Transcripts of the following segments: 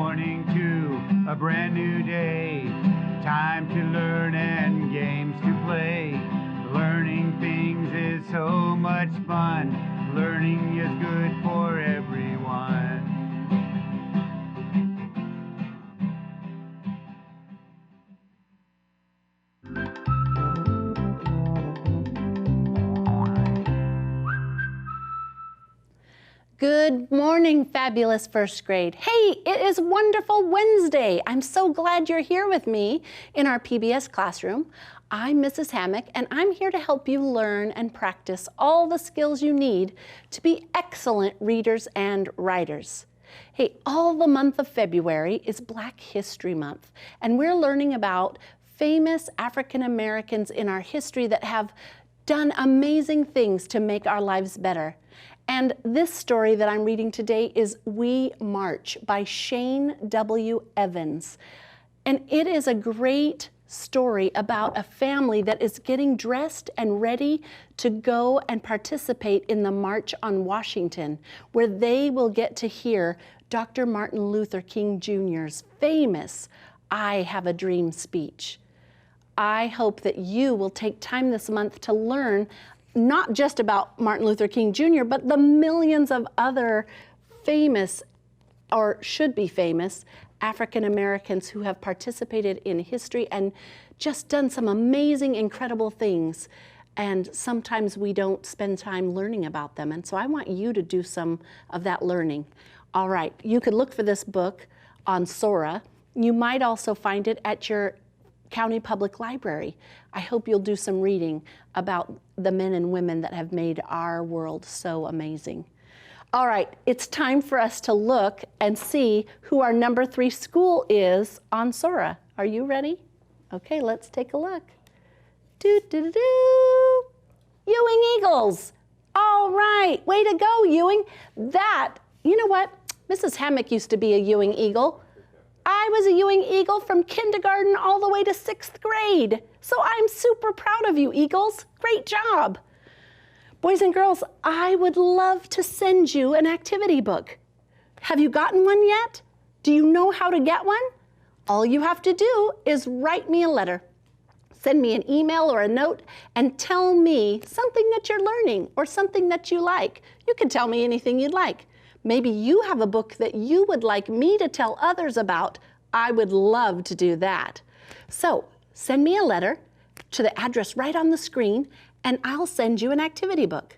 morning to a brand new day. Time to learn and games to play. Learning things is so much fun. Learning is good for everyone. Good morning, fabulous first grade. Hey, it is Wonderful Wednesday. I'm so glad you're here with me in our PBS classroom. I'm Mrs. Hammock, and I'm here to help you learn and practice all the skills you need to be excellent readers and writers. Hey, all the month of February is Black History Month, and we're learning about famous African Americans in our history that have done amazing things to make our lives better. And this story that I'm reading today is We March by Shane W. Evans. And it is a great story about a family that is getting dressed and ready to go and participate in the March on Washington, where they will get to hear Dr. Martin Luther King Jr.'s famous "I Have a Dream" speech. I hope that you will take time this month to learn not just about Martin Luther King Jr., but the millions of other famous, or should be famous, African Americans who have participated in history and just done some amazing, incredible things. And sometimes we don't spend time learning about them. And so I want you to do some of that learning. All right, you could look for this book on Sora. You might also find it at your County Public Library. I hope you'll do some reading about the men and women that have made our world so amazing. All right, it's time for us to look and see who our number 3 school is on Sora. Are you ready? Okay, let's take a look. Do-do-do-do. Ewing Eagles. All right, way to go, Ewing. You know what? Mrs. Hammock used to be a Ewing Eagle. I was a Ewing Eagle from kindergarten all the way to 6th grade. So I'm super proud of you, Eagles. Great job. Boys and girls, I would love to send you an activity book. Have you gotten one yet? Do you know how to get one? All you have to do is write me a letter. Send me an email or a note and tell me something that you're learning or something that you like. You can tell me anything you'd like. Maybe you have a book that you would like me to tell others about. I would love to do that. So send me a letter to the address right on the screen, and I'll send you an activity book.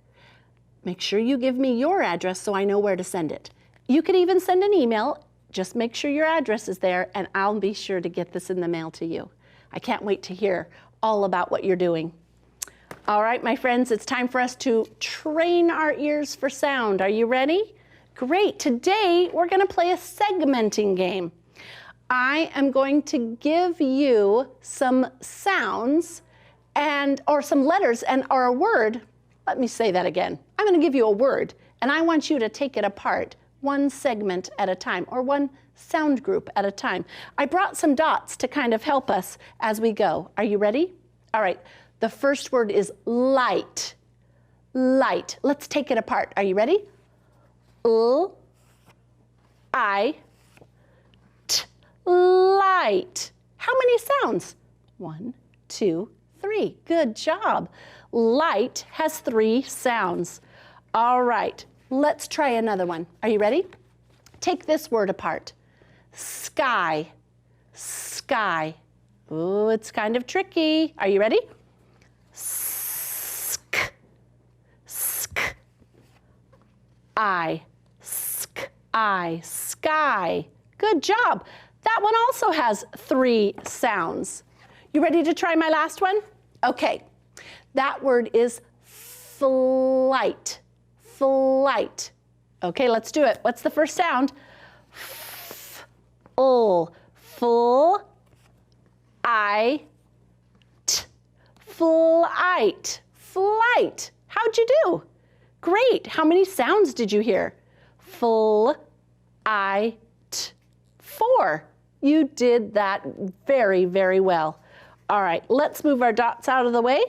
Make sure you give me your address so I know where to send it. You could even send an email. Just make sure your address is there, and I'll be sure to get this in the mail to you. I can't wait to hear all about what you're doing. All right, my friends, it's time for us to train our ears for sound. Are you ready? Great. Today, we're going to play a segmenting game. I am going to give you some sounds or some letters or a word. Let me say that again. I'm going to give you a word, and I want you to take it apart one segment at a time, or one sound group at a time. I brought some dots to kind of help us as we go. Are you ready? All right. The first word is light. Light. Let's take it apart. Are you ready? L, I, T, light. How many sounds? 1, 2, 3. Good job. Light has 3 sounds. All right, let's try another one. Are you ready? Take this word apart. Sky, sky. Ooh, it's kind of tricky. Are you ready? Sk, sk. I, sky. Good job. That one also has 3 sounds. You ready to try my last one? Okay. That word is flight. Flight. Okay, let's do it. What's the first sound? Full. Full. I. T. Flight. Flight. How'd you do? Great. How many sounds did you hear? Full. I. T. 4. You did that very, very well. All right, let's move our dots out of the way.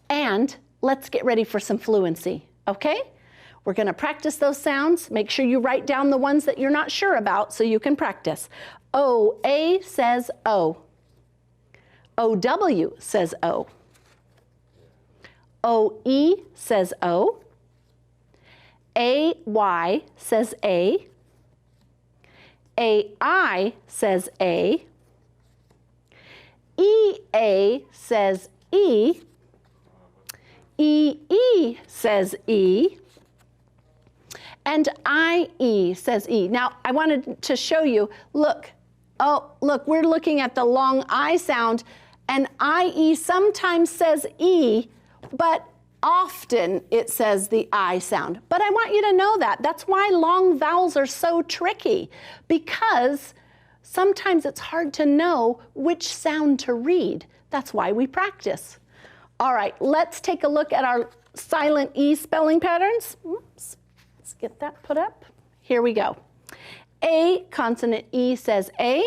And let's get ready for some fluency, okay? We're going to practice those sounds. Make sure you write down the ones that you're not sure about so you can practice. O-A says O. O-W says O. O-E says O. A-Y says A. A-I says A. E-A says E. E-E says E. And I-E says E. Now, I wanted to show you, look, we're looking at the long I sound, and I-E sometimes says E, but often it says the I sound. But I want you to know that. That's why long vowels are so tricky, because sometimes it's hard to know which sound to read. That's why we practice. All right, let's take a look at our silent E spelling patterns. Oops, let's get that put up. Here we go. A consonant E says A.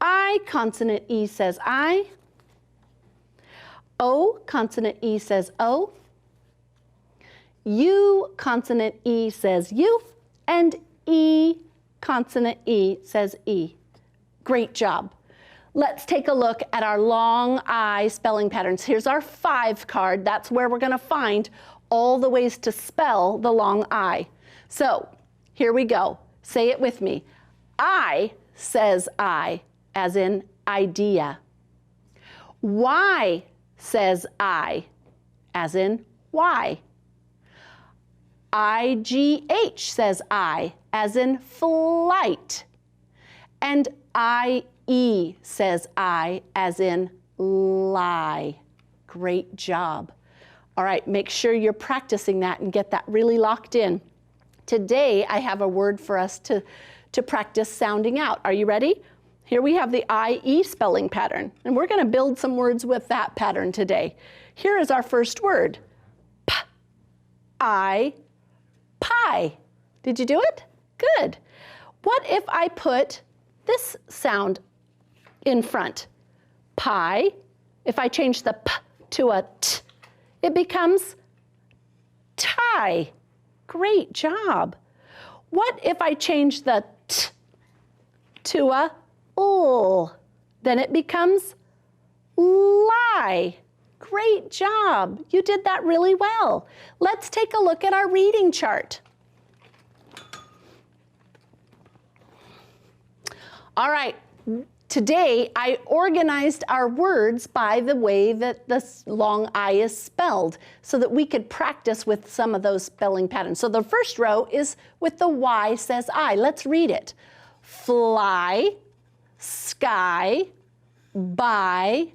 I consonant E says I. O consonant E says O. U consonant E says U. And E consonant E says E. Great job. Let's take a look at our long I spelling patterns. Here's our 5 card. That's where we're going to find all the ways to spell the long I. So here we go. Say it with me. I says I, as in idea. Y says I, as in why. I-G-H says I, as in flight. And I-E says I, as in lie. Great job. All right, make sure you're practicing that and get that really locked in. Today, I have a word for us to practice sounding out. Are you ready? Here we have the I-E spelling pattern, and we're going to build some words with that pattern today. Here is our first word. P-I, pie. Did you do it? Good. What if I put this sound in front? Pie. If I change the P to a T, it becomes tie. Great job. What if I change the T to a L? Then it becomes lie. Great job. You did that really well. Let's take a look at our reading chart. All right. Today, I organized our words by the way that the long I is spelled so that we could practice with some of those spelling patterns. So the first row is with the Y says I. Let's read it. Fly, sky, buy,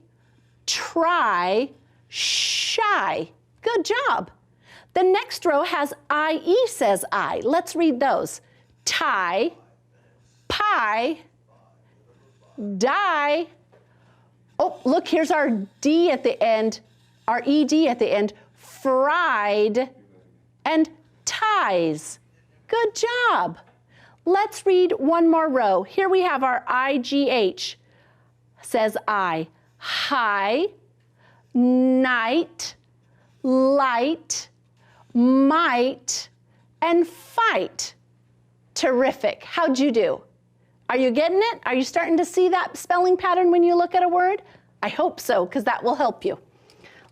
try, shy. Good job. The next row has IE says I. Let's read those. Tie, pie, die. Oh, look, here's our D at the end, our ED at the end. Fried and ties. Good job. Let's read one more row. Here we have our IGH says I. High, night, light, might, and fight. Terrific. How'd you do? Are you getting it? Are you starting to see that spelling pattern when you look at a word? I hope so, because that will help you.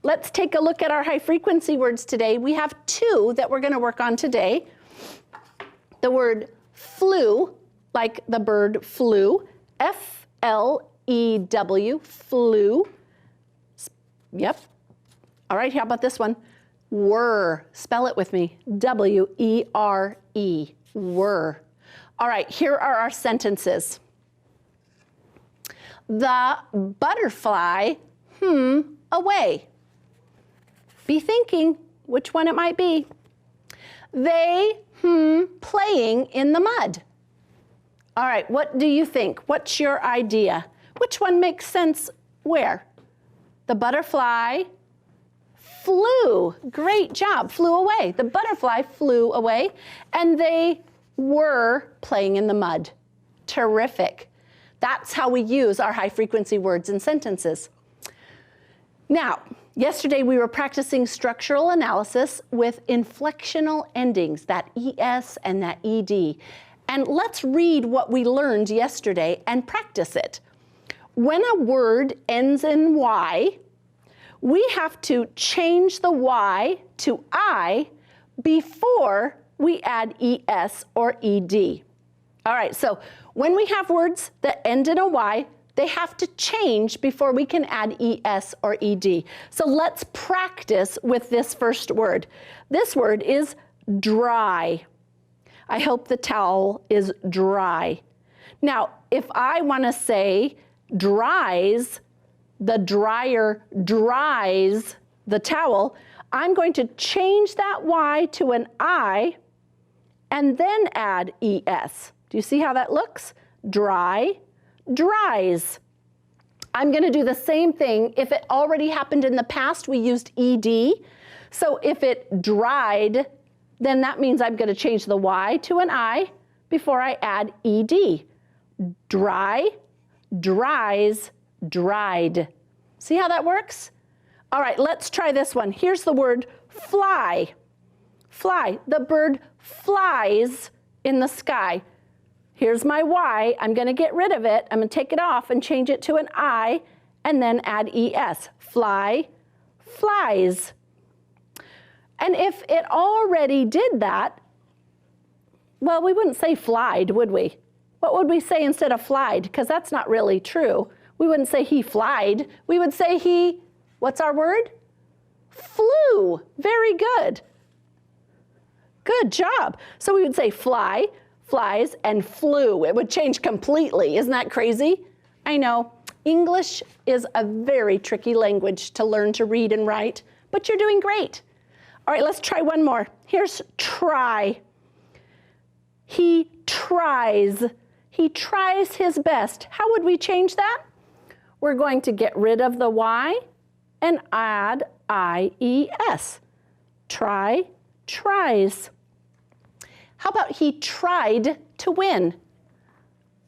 Let's take a look at our high frequency words today. We have 2 that we're going to work on today. The word flew, like the bird flew, F-L-E-W, flew. Yep. All right, how about this one? Were. Spell it with me. W-E-R-E. Were. All right, here are our sentences. The butterfly, away. Be thinking which one it might be. They, playing in the mud. All right, what do you think? What's your idea? Which one makes sense where? The butterfly flew. Great job, flew away. The butterfly flew away, and they were playing in the mud. Terrific. That's how we use our high frequency words and sentences. Now, yesterday we were practicing structural analysis with inflectional endings, that ES and that ED. And let's read what we learned yesterday and practice it. When a word ends in Y, we have to change the Y to I before we add ES or ED. All right, so when we have words that end in a Y, they have to change before we can add ES or ED. So let's practice with this first word. This word is dry. I hope the towel is dry. Now, if I want to say dries, the dryer dries the towel, I'm going to change that Y to an I and then add ES. Do you see how that looks? Dry, dries. I'm going to do the same thing. If it already happened in the past, we used ED. So if it dried, then that means I'm going to change the Y to an I before I add ED. Dry, dries, dried. See how that works? All right, let's try this one. Here's the word fly. Fly. The bird flies in the sky. Here's my Y. I'm going to get rid of it. I'm going to take it off and change it to an I and then add ES. Fly, flies. And if it already did that, well, we wouldn't say flied, would we? What would we say instead of flied? Because that's not really true. We wouldn't say he flied. We would say he, what's our word? Flew. Very good. Good job. So we would say fly, flies, and flew. It would change completely. Isn't that crazy? I know. English is a very tricky language to learn to read and write, but you're doing great. All right, let's try one more. Here's try. He tries. He tries his best. How would we change that? We're going to get rid of the Y and add IES. Try, tries. How about he tried to win?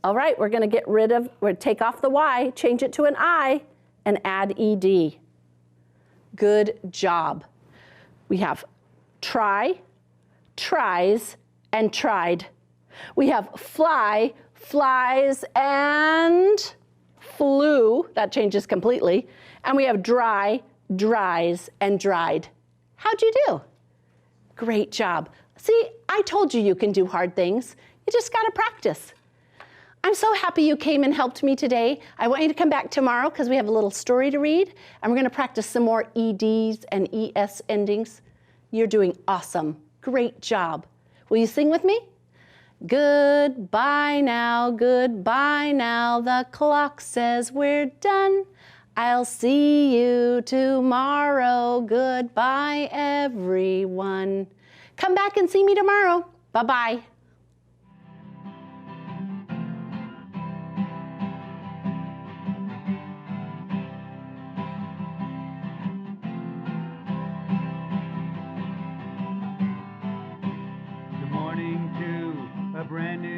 All right, we're going to take off the Y, change it to an I, and add ED. Good job. We have try, tries, and tried. We have fly, flies, and flew. That changes completely. And we have dry, dries, and dried. How'd you do? Great job. See, I told you you can do hard things. You just got to practice. I'm so happy you came and helped me today. I want you to come back tomorrow because we have a little story to read, and we're going to practice some more EDs and ES endings. You're doing awesome. Great job. Will you sing with me? Goodbye now, the clock says we're done. I'll see you tomorrow. Goodbye, everyone. Come back and see me tomorrow. Bye-bye. Good morning to a brand new